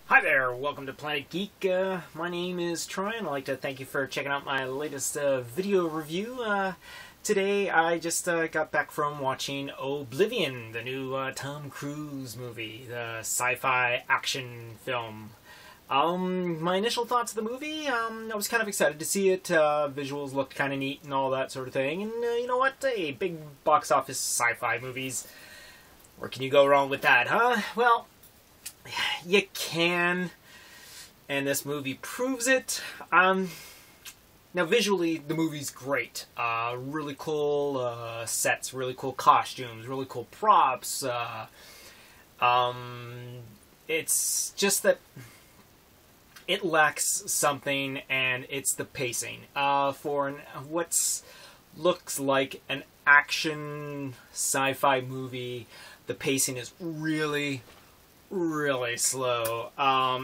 Hi there, welcome to Planet Geek. My name is Troy, and I'd like to thank you for checking out my latest video review. Today I just got back from watching Oblivion, the new Tom Cruise movie, the sci-fi action film. My initial thoughts of the movie, I was kind of excited to see it. Visuals looked kind of neat and all that sort of thing. And you know what? Hey, big box office sci-fi movies. Where can you go wrong with that, huh? Well, you can, and this movie proves it. Now visually, the movie's great. Really cool sets, really cool costumes, really cool props. It's just that it lacks something, and it's the pacing. For what looks like an action sci-fi movie, the pacing is really slow.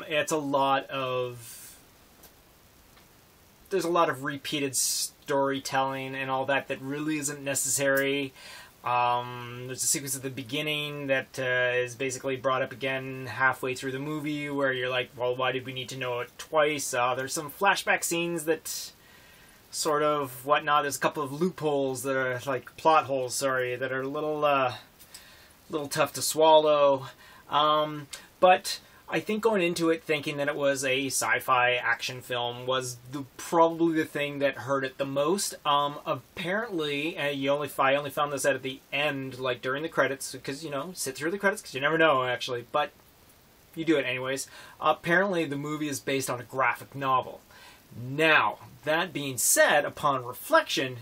There's a lot of repeated storytelling and all that really isn't necessary. There's a sequence at the beginning that is basically brought up again halfway through the movie where you're like, well, why did we need to know it twice? There's some flashback scenes that sort of whatnot. There's a couple of loopholes that are like plot holes, sorry, that are a little tough to swallow. But I think going into it thinking that it was a sci-fi action film was probably the thing that hurt it the most. Apparently, I only found this out at the end, like during the credits, because, you know, sit through the credits, because you never know, actually, but you do it anyways. Apparently, the movie is based on a graphic novel. Now, that being said, upon reflection,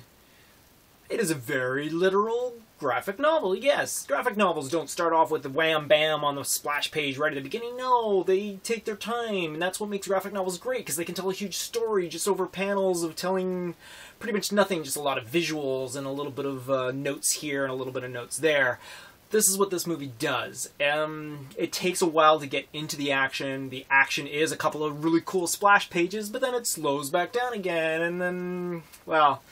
it is a very literal graphic novel, yes. Graphic novels don't start off with the wham-bam on the splash page right at the beginning. No, they take their time, and that's what makes graphic novels great, because they can tell a huge story just over panels of telling pretty much nothing, just a lot of visuals and a little bit of notes here and a little bit of notes there. This is what this movie does. It takes a while to get into the action. The action is a couple of really cool splash pages, but then it slows back down again, and then, well,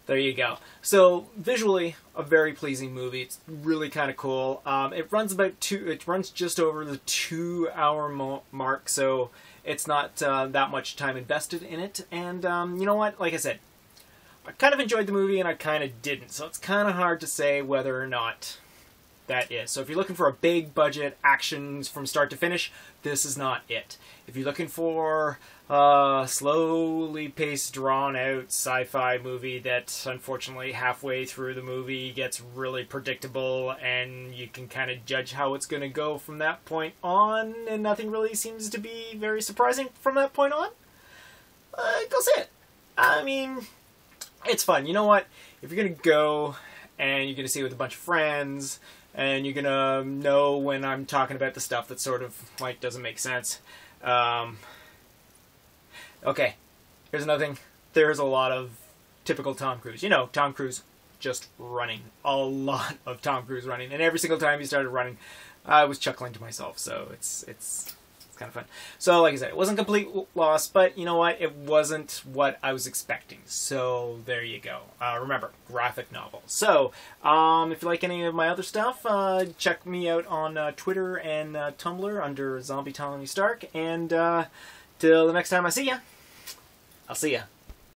there you go. So visually, a very pleasing movie. It's really kind of cool. It runs just over the 2-hour mark, so it's not that much time invested in it. And you know what? Like I said, I kind of enjoyed the movie and I kind of didn't. So it's kind of hard to say whether or not that is. So if you're looking for a big budget actions from start to finish, this is not it. If you're looking for slowly paced, drawn out sci-fi movie that unfortunately halfway through the movie gets really predictable and you can kind of judge how it's going to go from that point on, and nothing really seems to be very surprising from that point on, go see it. I mean, it's fun. You know what? If you're going to go and you're going to see it with a bunch of friends, and you're going to know when I'm talking about the stuff that sort of, like, doesn't make sense. Okay, here's another thing. There's a lot of typical Tom Cruise. You know, Tom Cruise just running. A lot of Tom Cruise running. And every single time he started running, I was chuckling to myself. So it's kind of fun. So, like I said, it wasn't complete loss, but you know what? It wasn't what I was expecting. So, there you go. Remember, graphic novel. So, if you like any of my other stuff, check me out on Twitter and Tumblr under Zombie Tony Stark. And till the next time I see ya, I'll see ya.